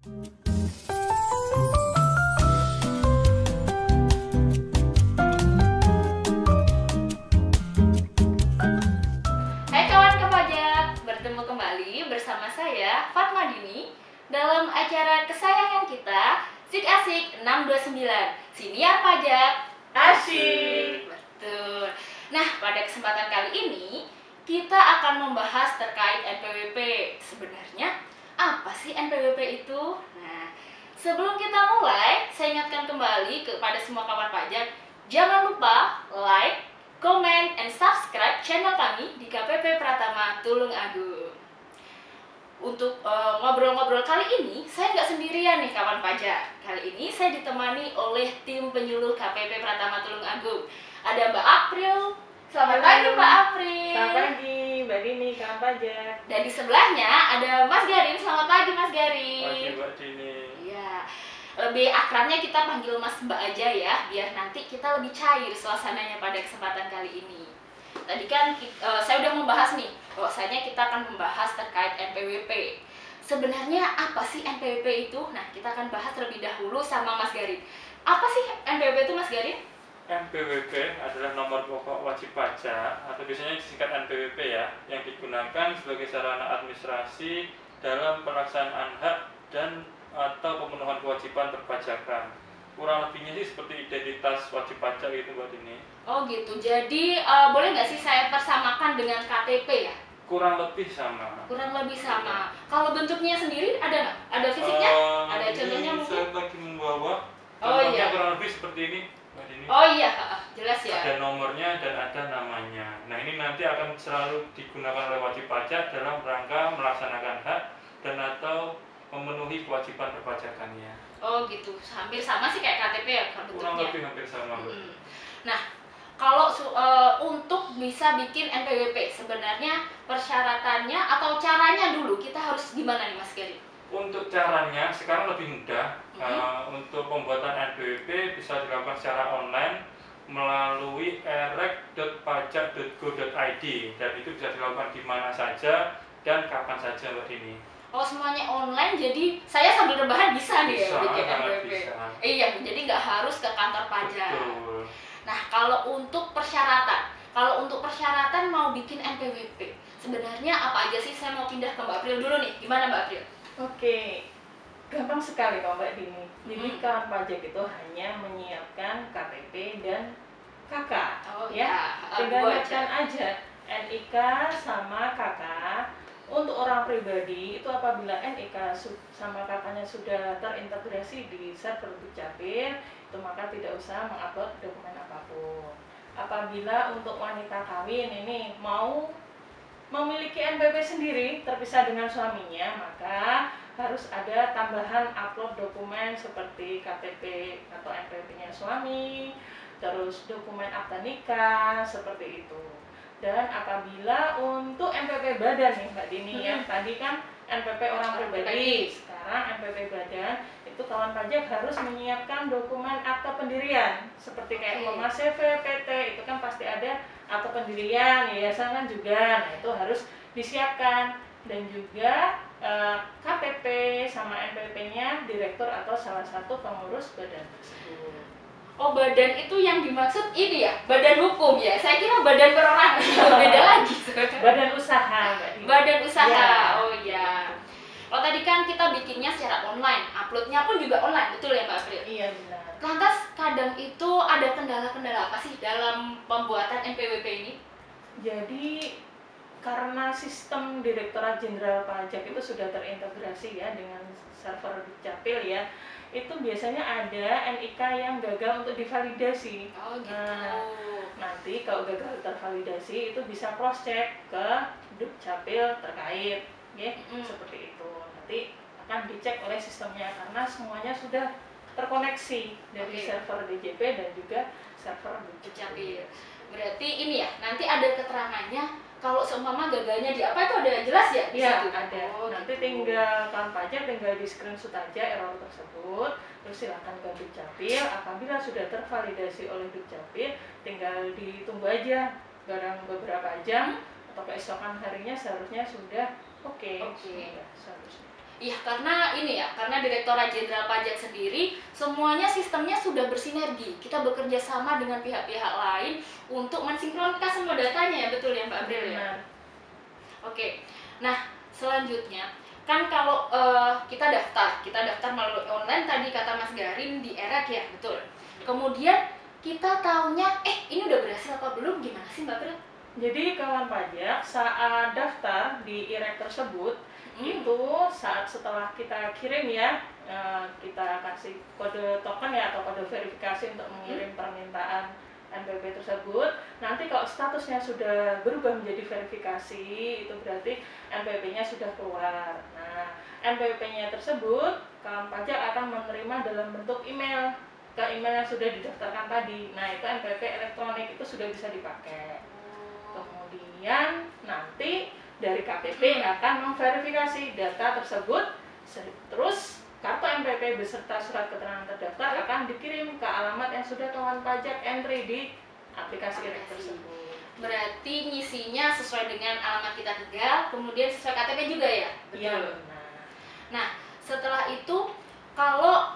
Hai kawan kepajak, bertemu kembali bersama saya Fatma Dini dalam acara kesayangan kita Sik Asik 629 Siniar Pajak Asyik. Betul. Nah, pada kesempatan kali ini kita akan membahas terkait NPWP. Sebenarnya apa sih NPWP itu? Nah, sebelum kita mulai, saya ingatkan kembali kepada semua kawan pajak, jangan lupa like, comment, and subscribe channel kami di KPP Pratama Tulungagung. Untuk ngobrol-ngobrol kali ini, saya nggak sendirian nih kawan pajak. Kali ini saya ditemani oleh tim penyuluh KPP Pratama Tulungagung. Ada Mbak April. Selamat pagi Mbak April. Selamat pagi Mbak Dini, kawan pajak. Dan di sebelahnya ada Mas Garin. Selamat pagi Mas Garin. Pagi Mbak Dini. Iya. Lebih akrabnya kita panggil Mas Mbak aja ya, biar nanti kita lebih cair suasananya pada kesempatan kali ini. Tadi kan saya udah membahas nih, bahwasanya kita akan membahas terkait NPWP. Sebenarnya apa sih NPWP itu? Nah, kita akan bahas terlebih dahulu sama Mas Garin. Apa sih NPWP itu Mas Garin? NPWP adalah nomor pokok wajib pajak atau biasanya disingkat NPWP ya, yang digunakan sebagai sarana administrasi dalam pelaksanaan hak dan atau pemenuhan kewajiban perpajakan. Kurang lebihnya sih seperti identitas wajib pajak gitu Mbak Dini. Oh gitu, jadi boleh nggak sih saya persamakan dengan KTP ya? Kurang lebih sama. Kurang lebih sama. Kalau bentuknya sendiri ada nggak? Ada fisiknya? Ada Ini contohnya mungkin? saya lagi membawa Oh, contohnya iya. kurang lebih seperti ini Mbak Dini. Oh iya, jelas ya. Ada nomornya dan ada namanya. Nah, ini nanti akan selalu digunakan oleh wajib pajak dalam rangka melaksanakan hak dan atau memenuhi kewajiban perpajakannya. Oh gitu, hampir sama sih kayak KTP ya Kurang bentuknya. lebih hampir sama. Mbak. Nah, kalau untuk bisa bikin NPWP, sebenarnya persyaratannya atau caranya dulu kita harus gimana nih Mas Gary? Untuk caranya sekarang lebih mudah. Untuk pembuatan NPWP bisa dilakukan secara online melalui erek.pajak.go.id dan itu bisa dilakukan di mana saja dan kapan saja Mbak Dini. Oh semuanya online, jadi saya sambil rebahan bisa nih ya Bisa, bikin sangat NPWP. bisa. Iya, jadi nggak harus ke kantor pajak. Betul. Nah, kalau untuk persyaratan mau bikin NPWP, sebenarnya apa aja sih? Saya mau pindah ke Mbak April dulu nih. Gimana Mbak April? Oke, gampang sekali kok Mbak Dini. Jadi kawan pajak itu hanya menyiapkan KTP dan KK. Oh ya, ya, tinggal dua nyiapkan aja NIK sama KK. Untuk orang pribadi itu apabila NIK sama KK-nya sudah terintegrasi di server Dukcapil, itu maka tidak usah mengupload dokumen apapun. Apabila untuk wanita kawin ini mau memiliki NPWP sendiri terpisah dengan suaminya, maka harus ada tambahan upload dokumen seperti KTP atau NPWP-nya suami, terus dokumen akta nikah seperti itu. Dan apabila untuk NPWP badan nih Mbak Dini ya, tadi kan NPWP orang pribadi, sekarang NPWP badan itu kawan pajak harus menyiapkan dokumen akta pendirian seperti kayak umpama CV, PT, itu kan pasti ada akta pendirian, yayasan kan juga, nah itu harus disiapkan. Dan juga KTP sama NPWP-nya direktur atau salah satu pengurus badan tersebut. Oh, badan itu yang dimaksud ini ya, badan hukum ya. Saya kira badan perorangan itu beda lagi. Badan usaha, Mbak Dini. Badan usaha. Ya. Oh iya. Oh tadi kan kita bikinnya secara online, uploadnya pun juga online, betul ya Mbak April? Iya benar. Lantas kadang itu ada kendala-kendala apa sih dalam pembuatan NPWP ini? Jadi karena sistem Direktorat Jenderal Pajak itu sudah terintegrasi ya dengan server Dukcapil ya, itu biasanya ada NIK yang gagal untuk divalidasi. Oh gitu. Nah, nanti kalau gagal tervalidasi itu bisa cross check ke Dukcapil terkait, ya seperti itu. Nanti akan dicek oleh sistemnya karena semuanya sudah terkoneksi dari server DJP dan juga server Dukcapil. Berarti ini ya, nanti ada keterangannya kalau seumpama gagalnya di apa itu ada jelas ya di Ya, situ? ada. Oh, nanti gitu. tinggal kawan pajak tinggal di screenshot aja error tersebut, terus silakan ke Dukcapil. Apabila sudah tervalidasi oleh Dukcapil, tinggal ditunggu aja barang beberapa jam atau keesokan harinya seharusnya sudah oke. Seharusnya. Iya, karena ini ya, karena Direktorat Jenderal Pajak sendiri semuanya sistemnya sudah bersinergi. Kita bekerja sama dengan pihak-pihak lain untuk mensinkronkan semua datanya ya, betul ya Mbak April ya? Benar. Oke. Nah, selanjutnya kan kalau kita daftar melalui online tadi kata Mas Garin di ERAK ya, betul. Kemudian kita taunya ini udah berhasil apa belum, gimana sih Mbak April? Jadi kawan pajak saat daftar di IREK tersebut itu saat setelah kita kirim ya, kita kasih kode token ya atau kode verifikasi untuk mengirim permintaan NPWP tersebut. Nanti kalau statusnya sudah berubah menjadi verifikasi, itu berarti NPWP-nya sudah keluar. Nah, NPWP-nya tersebut kawan pajak akan menerima dalam bentuk email ke email yang sudah didaftarkan tadi. Nah, itu NPWP elektronik itu sudah bisa dipakai. Kemudian nanti dari KPP akan memverifikasi data tersebut, terus kartu NPWP beserta surat keterangan terdaftar akan dikirim ke alamat yang sudah kawan pajak entry di aplikasi IREK tersebut. Berarti ngisinya sesuai dengan alamat kita tinggal, kemudian sesuai KTP juga ya? Iya. Nah, setelah itu kalau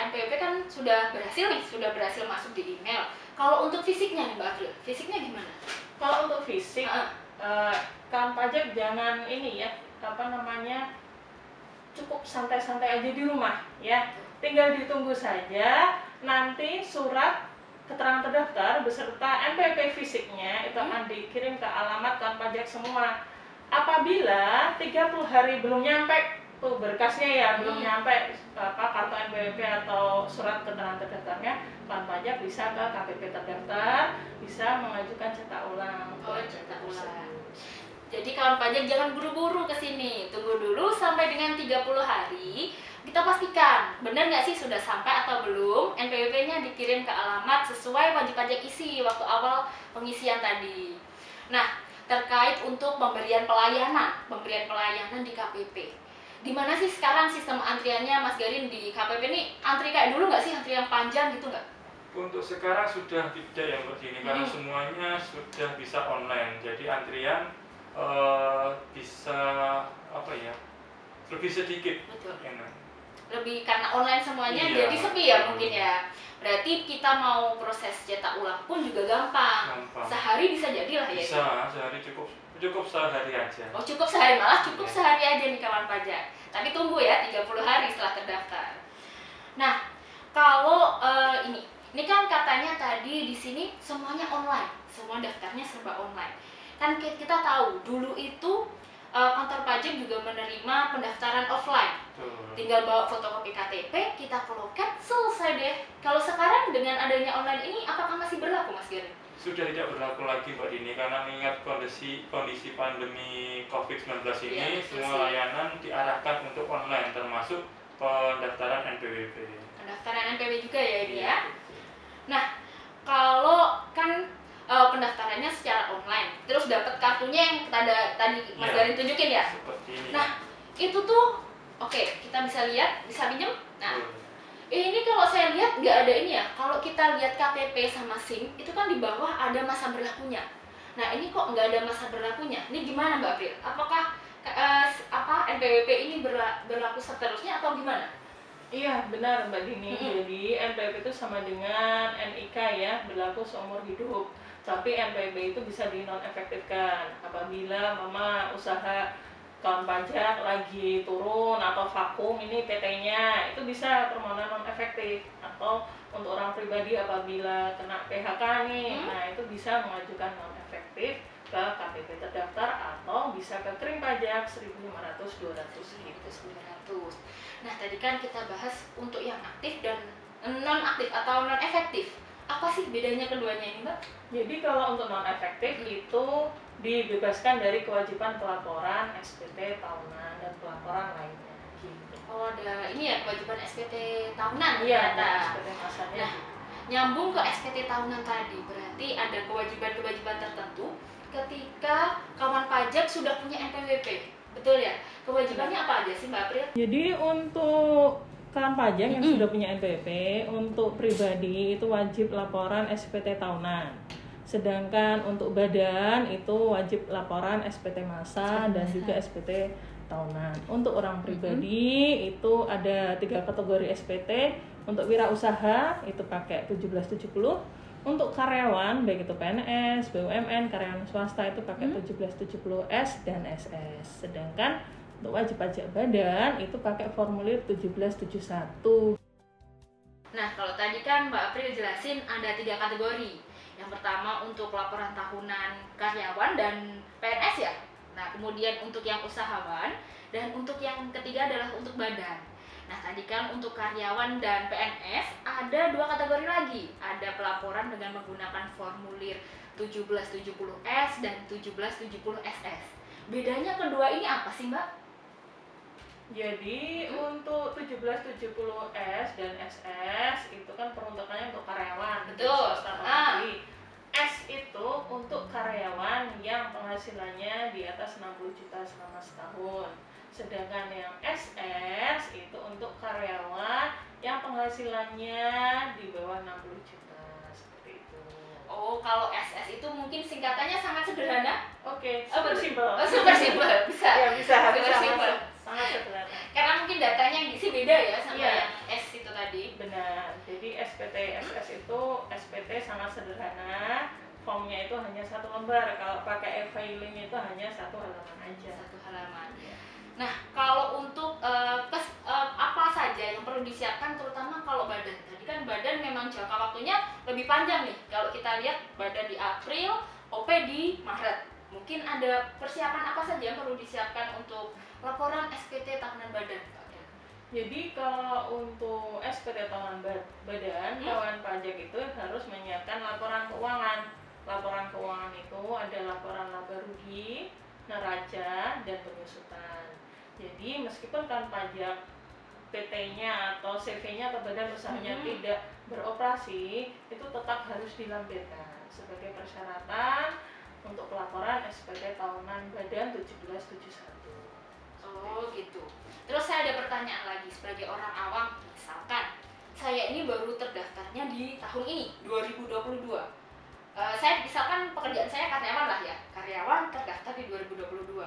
NPWP kan sudah berhasil masuk di email. Kalau untuk fisiknya nih Mbak April, fisiknya gimana? Kalau untuk fisik, kawan pajak jangan ini ya, cukup santai-santai aja di rumah ya. Tinggal ditunggu saja nanti surat keterangan terdaftar beserta NPWP fisiknya itu akan dikirim ke alamat kawan pajak semua. Apabila 30 hari belum nyampe tuh berkasnya ya, belum nyampe kartu NPWP atau surat keterangan terdaftarnya, kawan pajak bisa ke KPP terdaftar, bisa mengajukan cetak ulang. Cetak ulang. Jadi kawan pajak jangan buru-buru ke sini, tunggu dulu sampai dengan 30 hari. Kita pastikan benar nggak sih sudah sampai atau belum NPWP-nya dikirim ke alamat sesuai wajib pajak isi waktu awal pengisian tadi. Nah, terkait untuk pemberian pelayanan di KPP. Di mana sih sekarang sistem antriannya Mas Garin di KPP ini? Antri kayak dulu nggak sih, antri yang panjang gitu nggak? Untuk sekarang sudah tidak ya Mbak Dini, karena semuanya sudah bisa online. Jadi antrian bisa lebih sedikit. Betul. Enak. Lebih karena online semuanya jadi sepi ya mungkin ya. Berarti kita mau proses cetak ulang pun juga gampang. Sehari bisa jadilah ya. Bisa, sehari cukup sehari aja. Oh, cukup sehari, malah cukup sehari aja nih kawan pajak. Tapi tunggu ya 30 hari setelah terdaftar. Nah, kalau ini kan katanya tadi di sini semuanya online, semua daftarnya serba online. Kan kita tahu dulu itu kantor pajak juga menerima pendaftaran offline. Tinggal bawa fotokopi KTP, kita ke loket, selesai deh. Kalau sekarang dengan adanya online ini, apakah masih berlaku Mas Garin? Sudah tidak berlaku lagi Mbak Dini, karena mengingat kondisi pandemi COVID-19 ini, semua layanan diarahkan untuk online, termasuk pendaftaran NPWP. Pendaftaran NPWP juga ya ini ya. Nah, kalau kan pendaftarannya secara online, terus dapat kartunya yang tadi Mas Garin tunjukin ya. Seperti ini. Nah, itu tuh oke, kita bisa lihat, bisa pinjam. Nah, ini kalau saya lihat nggak ada ini ya. Kalau kita lihat KTP sama SIM, itu kan di bawah ada masa berlakunya. Nah, ini kok nggak ada masa berlakunya? Ini gimana Mbak April? Apakah NPWP ini berlaku seterusnya atau gimana? Iya benar Mbak Dini. Jadi NPWP itu sama dengan NIK ya, berlaku seumur hidup. Tapi NPWP itu bisa dinonefektifkan apabila usaha kawan pajak lagi turun atau vakum, ini PT-nya itu bisa permohonan non efektif. Atau untuk orang pribadi apabila kena PHK nih, nah itu bisa mengajukan non efektif ke KPP terdaftar atau bisa ke krim pajak 1.500, 200 gitu. 1.500. Nah tadi kan kita bahas untuk yang aktif dan non aktif atau non efektif. Apa sih bedanya keduanya ini Mbak? Jadi kalau untuk non efektif itu dibebaskan dari kewajiban pelaporan SPT tahunan dan pelaporan lainnya. Gitu. Oh ada ini ya kewajiban SPT tahunan. Iya, SPT masanya. Nah, nyambung ke SPT tahunan tadi, berarti ada kewajiban-kewajiban tertentu ketika kawan pajak sudah punya NPWP, betul ya? Kewajibannya apa aja sih Mbak April? Jadi untuk kawan pajak yang sudah punya NPWP, untuk pribadi itu wajib laporan SPT tahunan. Sedangkan untuk badan itu wajib laporan SPT massa dan juga SPT tahunan. Untuk orang pribadi itu ada 3 kategori SPT. Untuk wirausaha itu pakai 1770. Untuk karyawan baik itu PNS, BUMN, karyawan swasta itu pakai 1770S dan SS. Sedangkan untuk wajib pajak badan itu pakai formulir 1771. Nah, kalau tadi kan Mbak April jelasin ada 3 kategori. Yang pertama untuk laporan tahunan karyawan dan PNS ya. Nah, kemudian untuk yang usahawan dan untuk yang ketiga adalah untuk badan. Nah, tadi kan untuk karyawan dan PNS ada 2 kategori lagi. Ada pelaporan dengan menggunakan formulir 1770S dan 1770SS. Bedanya kedua ini apa sih, Mbak? Jadi untuk 1770S dan SS itu kan peruntukannya untuk karyawan. Betul. S itu untuk karyawan yang penghasilannya di atas 60 juta selama setahun. Sedangkan yang SS itu untuk karyawan yang penghasilannya di bawah 60 juta. Seperti itu. Oh, kalau SS itu mungkin singkatannya sangat sederhana. Oke, super simple. Oh, super simple. Bisa. Ya, bisa Super simple. Sangat sederhana. Karena mungkin datanya yang diisi beda ya sama Iya. yang S itu tadi. Benar. Jadi SPT SS itu SPT sangat sederhana. Formnya itu hanya 1 lembar. Kalau pakai e-filing itu hanya 1 halaman aja. 1 halaman. Nah, kalau untuk apa saja yang perlu disiapkan terutama kalau badan. Tadi kan badan memang jangka waktunya lebih panjang nih. Kalau kita lihat badan di April, OP di Maret. Mungkin ada persiapan apa saja yang perlu disiapkan untuk laporan SPT tahunan badan? Jadi kalau untuk SPT tahunan badan, kawan pajak itu harus menyiapkan laporan keuangan. Laporan keuangan itu ada laporan laba rugi, neraca, dan penyusutan. Jadi meskipun kan pajak PT-nya atau CV-nya atau badan usahanya tidak beroperasi, itu tetap harus dilampirkan sebagai persyaratan untuk pelaporan SPT tahunan badan 1771. Oh gitu. Terus saya ada pertanyaan lagi sebagai orang awam, misalkan saya ini baru terdaftarnya di tahun ini 2022. Saya misalkan pekerjaan saya karyawan lah ya, karyawan terdaftar di 2022.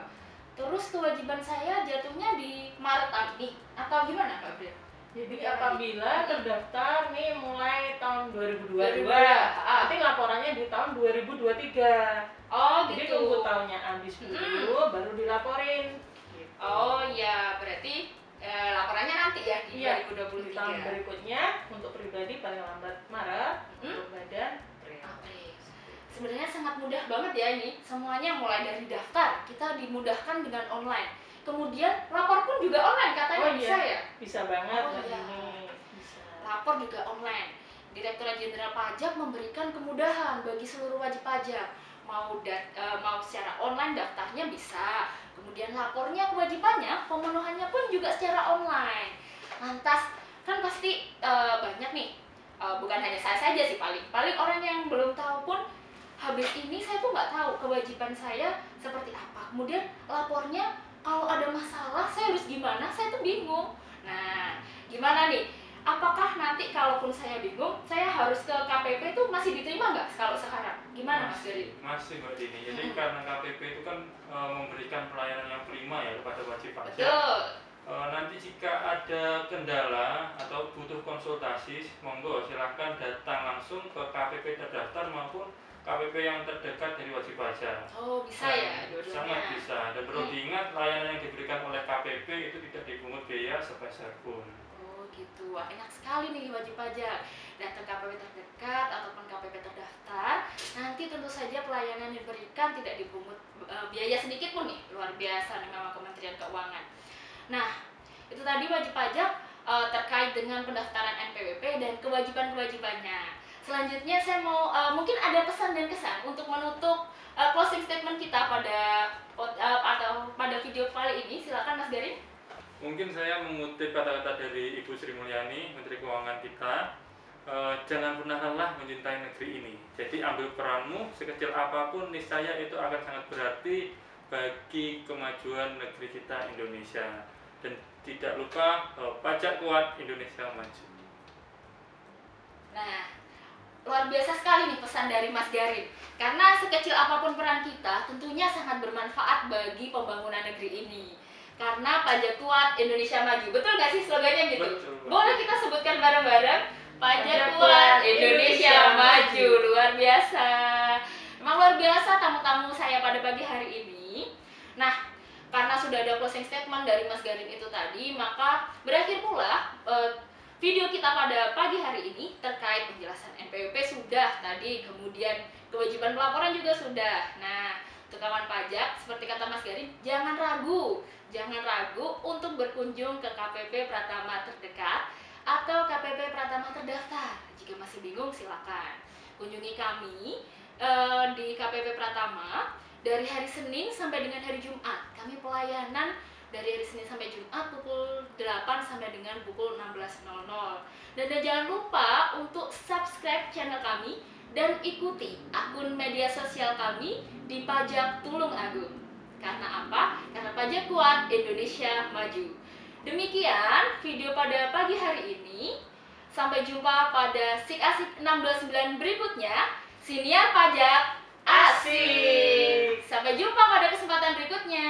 Terus kewajiban saya jatuhnya di Maret tahun ini atau gimana Kak April? Jadi apabila terdaftar nih mulai tahun 2022, 2022, nanti laporannya di tahun 2023. Oh Jadi gitu. tunggu tahunnya habis dulu baru dilaporin. Gitu. Oh ya, berarti laporannya nanti ya di 2023. Di tahun berikutnya untuk pribadi paling lambat Maret, untuk badan April. Sebenarnya sangat mudah banget ya ini. Semuanya mulai dari daftar, kita dimudahkan dengan online. Kemudian lapor pun juga online katanya bisa ya? Bisa banget. Oh, iya. Bisa. Lapor juga online. Direktorat Jenderal Pajak memberikan kemudahan bagi seluruh wajib pajak. Mau secara online daftarnya bisa. Kemudian lapornya kewajibannya, pemenuhannya pun juga secara online. Lantas kan pasti banyak nih. Bukan hanya saya saja sih paling orang yang belum tahu pun habis ini saya tuh nggak tahu kewajiban saya seperti apa. Kemudian lapornya kalau ada masalah saya harus gimana, saya tuh bingung. Nah, gimana nih? Apakah nanti kalaupun saya bingung, saya harus ke KPP itu masih diterima nggak kalau sekarang? Gimana Mas Geri? Masih Mbak Dini. Jadi karena KPP itu kan memberikan pelayanan yang prima ya kepada wajib pajak. Betul. Nanti jika ada kendala atau butuh konsultasi, monggo silahkan datang langsung ke KPP terdaftar maupun KPP yang terdekat dari wajib pajak. Oh bisa ya, dua-duanya. Sangat bisa. Dan perlu diingat layanan yang diberikan oleh KPP itu tidak dipungut biaya sepeser pun. Oh gitu, wah enak sekali nih wajib pajak. Datang KPP terdekat ataupun KPP terdaftar, nanti tentu saja pelayanan yang diberikan tidak dipungut biaya sedikit pun nih, luar biasa nih memang Kementerian Keuangan. Nah, itu tadi wajib pajak terkait dengan pendaftaran NPWP dan kewajiban-kewajibannya. Selanjutnya saya mau mungkin ada pesan dan kesan untuk menutup closing statement kita pada video kali ini. Silakan Mas Garin. Mungkin saya mengutip kata-kata dari Ibu Sri Mulyani, Menteri Keuangan kita. Jangan pernah lelah mencintai negeri ini. Jadi ambil peranmu sekecil apapun, niscaya itu akan sangat berarti bagi kemajuan negeri kita Indonesia. Dan tidak lupa pajak kuat, Indonesia maju. Nah, luar biasa sekali nih pesan dari Mas Garin. Karena sekecil apapun peran kita, tentunya sangat bermanfaat bagi pembangunan negeri ini. Karena pajak kuat, Indonesia maju. Betul nggak sih slogannya gitu? Betul. Boleh kita sebutkan bareng-bareng? Pajak Pajak kuat, kuat, Indonesia Indonesia maju. maju. Luar biasa. Memang luar biasa tamu-tamu saya pada pagi hari ini. Nah, karena sudah ada closing statement dari Mas Garin itu tadi, maka berakhir pula video kita pada pagi hari ini terkait penjelasan NPWP sudah tadi, kemudian kewajiban pelaporan juga sudah. Nah, untuk kawan pajak, seperti kata Mas Garin, jangan ragu untuk berkunjung ke KPP Pratama terdekat atau KPP Pratama terdaftar. Jika masih bingung, silakan kunjungi kami di KPP Pratama dari hari Senin sampai dengan hari Jumat. Kami pelayanan dari hari Senin sampai Jumat pukul 8 sampai dengan pukul 16.00. Dan jangan lupa untuk subscribe channel kami dan ikuti akun media sosial kami di Pajak Tulung Agung. Karena apa? Karena pajak kuat, Indonesia maju. Demikian video pada pagi hari ini. Sampai jumpa pada Sik Asik 629 berikutnya. Siniar Pajak Asik. Sampai jumpa pada kesempatan berikutnya.